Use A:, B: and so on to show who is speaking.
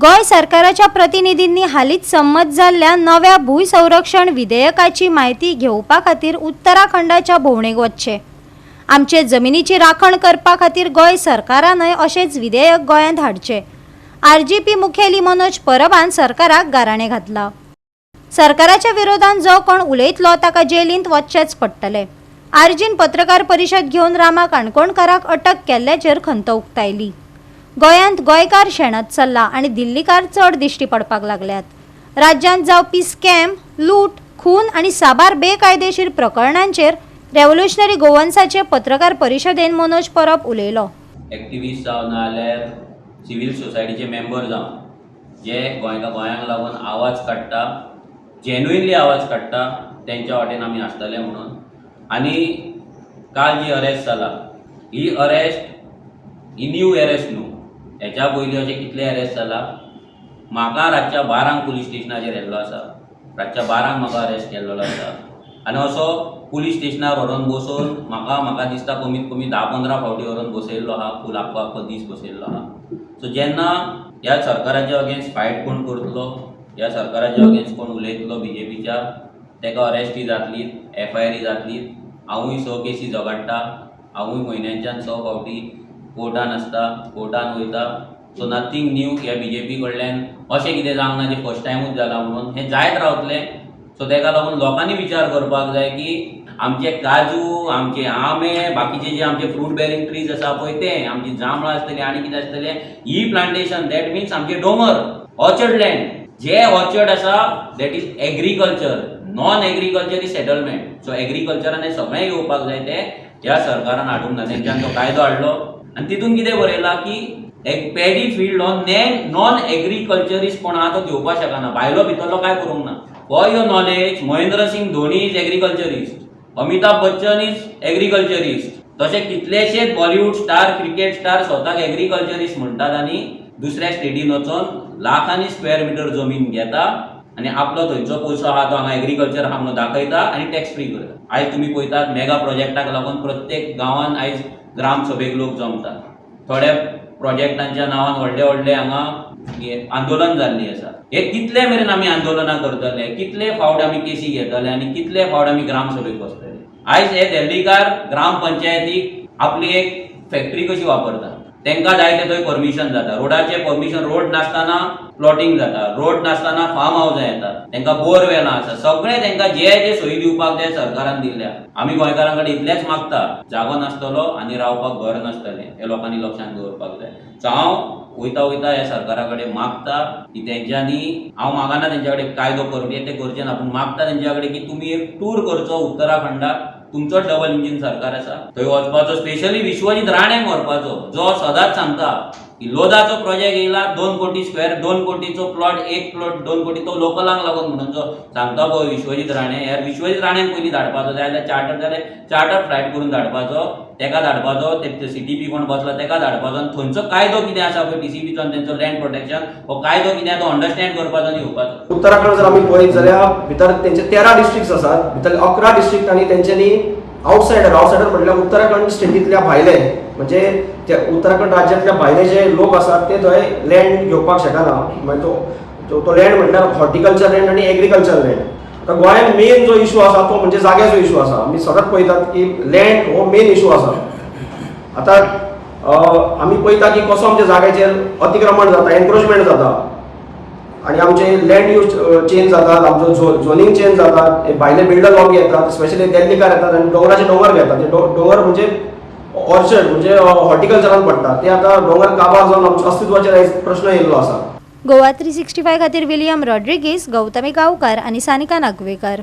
A: गोय सरकाराच्या प्रतिनिधींनी हालीच संमत जाल्ल्या नव्या भूंय संरक्षण विधेयकाची माहिती घेवपा खातीर उत्तराखंडाच्या भोंवडेक वचचे। आमचे जमिनीची राखण करपा खातीर गोय सरकारानय अशेंच विधेयक गोंयांत हाडचे। आरजीपी मुखेली मनोज परबान सरकाराक गाराणें घातला। सरकाराच्या विरोधात जो कोण उलयतलो ताका जेलींत वचचेच पडटले। आरजीन पत्रकार परिशद घेवन रामा काणकोणकाराक अटक केल्ल्याचेर खंत उक्तायली। गोंयांत गोंयकार शेणत चल्ला आनी दिल्लीकार चड दिश्टी पडपाक लागल्यात। राज्यांत जावपी स्कॅम, लूट, खून आनी साबार बेकायदेशीर प्रकरणांचेर रेव्होल्युशनरी गोवन्साचे पत्रकार परिशदेन मनोज परब उलयलो।
B: एक्टिविस्ट जावं नाजाल्यार सिव्हिल सोसायटीचे मेंबर जावं जे गोंयांक लागून आवाज काडटा, जेन्युइनली आवाज काडटा, तेंच्या वाटेन आमी आसतले म्हणून। आनी काल जी अरेस्ट जाला ही अरेस्ट ही न्यू अरेस्ट न्हू, हेच्या पयलीं अशें कितले अरेस्ट जाला। म्हाका रातच्या 12 पुलीस स्टेशनाचेर येल्लो आसा, रातच्या 12 म्हाका अरेस्ट केल्लो आसा आनी असो पुलीस स्टेशनार व्हरून बसोवन म्हाका दिसता कमीत कमी 10-15 फावटी व्हरून बसयल्लो आहा, फूल आख्खो दीस बसयल्लो आहा। सो जेन्ना ह्या सरकाराच्या अगेन्स्ट फायट कोण करतलो, ह्या सरकाराच्या अगेन्स्ट कोण उलयतलो बीजेपीच्या, तेका अरेस्टी जातली, FIR जातली। हांवूय 6 केसी झगडटा, हांवूय म्हयन्यांच्यान 6 फावटी कोर्टान आसता, कोर्टान वयता। सो नथींग न्यू ह्या बीजेपी कडल्यान अशें कितें जावंक ना जे फर्स्ट टायमूच जाला म्हणून, हें जायत रावतलें। सो तेका लागून लोकांनी विचार करपाक जाय की आमचे काजू, आमचे आंबे, बाकीचे जे आमचे फ्रूट बेरिंग ट्रीज आसा पळय ते, आमची जांबळां आसतली आनी कितें आसतलें, ही प्लांटेशन दॅट मिन्स आमचे डोंगर, ऑर्चर्ड लँड, जे ऑर्चर्ड आसा that is agriculture, non agriculture is settlement. So एग्रीकल्चरान हे सगळें येवपाक जाय ते ह्या सरकारान हाडूंक ना। तेंच्यान तो कायदो हाडलो आनी तितून कितें बरयलां की एक paddy field on non agriculturist कोण आहा तो घेवपाक शकना, भायलो भितरलो काय करूंक ना। For your knowledge, Mahendra Singh Dhoni is agriculturist, Amitabh Bachchan is agriculturist, तशे कितलेशेच बॉलिवूड स्टार, क्रिकेट स्टार स्वताक एग्रीकल्चरिस्ट म्हणटात आनी दुसऱ्या स्टेटीन वचून लाखांनी स्क्वेअर मिटर जमीन घेता आनी आपलो थंयचो पयसो आहा तो हांगा एग्रीकल्चर आहा म्हणून दाखयता आनी टॅक्स फ्री करता। आयज तुमी पळयतात मेगा प्रोजेक्टाक लागून प्रत्येक गांवांत आयज ग्राम सभेक लोक जमतात। थोड्या प्रोजेक्टांच्या नांवान व्हडले हांगा आंदोलन जाल्लीं आसा। हे कितले मेरेन आमी आंदोलनां करतले, कितले फावट आमी केसी घेतले आनी कितले फावट आमी ग्राम सभेक बसतले। आयज हे दिल्लीकार ग्राम पंचायतीक आपली एक फॅक्टरी कशी वापरता, तेंकां जाय ते थंय परमिशन जाता, रोडाचे परमिशन, रोड नासतना प्लॉटिंग जाता, रोड नासतना फार्म हावसां येतात, तेंकां बोरवेलां आसा, सगळें तेंकां जे सोयी दिवपाक जाय सरकारान दिल्या। आमी गोंयकारां कडेन इतलेंच मागता, जागो नासतलो आनी रावपाक घर नासतलें, हे लोकांनी लक्षांत दवरपाक जाय। सो हांव वयता ह्या सरकारा कडेन मागता की तेंच्यांनी, हांव मागना तेंच्या कडेन कायदो करचे, ते करचे ना, पूण मागता तेंच्या कडेन की तुमी एक टूर करचो उत्तराखंडाक, तुमचो डबल इंजीन सरकार आसा, थंय वचपाचो, स्पेशली विश्वजीत राणेंक व्हरपाचो, जो सदांच सांगता की लोधाचो प्रोजेक्ट येयला 2 कोटी स्क्वेअर, 2 कोटीचो प्लॉट, एक प्लॉट 2 कोटी, तो लोकलांक लागून म्हणून जो सांगता पळय विश्वजीत राणे, ह्या विश्वजीत राणेंक पयलीं धाडपाचो, जाय जाल्यार चार्टर फ्लायट करून धाडपाचो, तेका धाडपाचो, ते CTP कोण बसला तेका धाडपाचो आनी थंयचो कायदो कितें आसा पळय TCPचो आनी तेंचो लँड प्रोटेक्शन, हो कायदो कितें तो अंडरस्टँड करपाचो आनी येवपाचो।
C: उत्तराखंड जर आमी पळयत जाल्यार भितर तेंचे 13 डिस्ट्रिक्ट्स आसात, भितर 11 डिस्ट्रिक्ट आनी तेंच्यांनी आउटसायडर म्हटल्यार उत्तराखंड स्टेटींतल्या भायले, म्हणजे त्या उत्तराखंड राज्यांतल्या भायले जे लोक आसात ते थंय लँड घेवपाक शकना। मागीर तो लँड म्हटल्यार हॉर्टिकल्चर लँड आनी एग्रीकल्चर लँड। आता गोंयांत मेन जो इशू आसा तो म्हणजे जाग्याचो इशू आसा। आमी सदांच पळयतात की लँड हो मेन इशू आसा। आतां आमी पळयता की कसो आमच्या जाग्याचेर अतिक्रमण जाता, एनक्रोचमेंट जाता आनी आमचे लँड यूज चेंज जातात, आमचो झोनींग चेंज जातात, भायले बिल्डर लोक येतात, स्पेशली दिल्लीकार येतात आनी डोंगराचे डोंगर घेतात। ते डोंगर म्हणजे ऑर्चर्ड म्हणजे हॉर्टिकल्चरान पडटा, ते आतां डोंगर काबार जावन आमच्या अस्तित्वाचेर प्रश्न येयल्लो आसा।
A: गोवा 365 खातीर विलियम रॉड्रिगीस, गौतमी गांवकार आनी सानिका नागवेकर।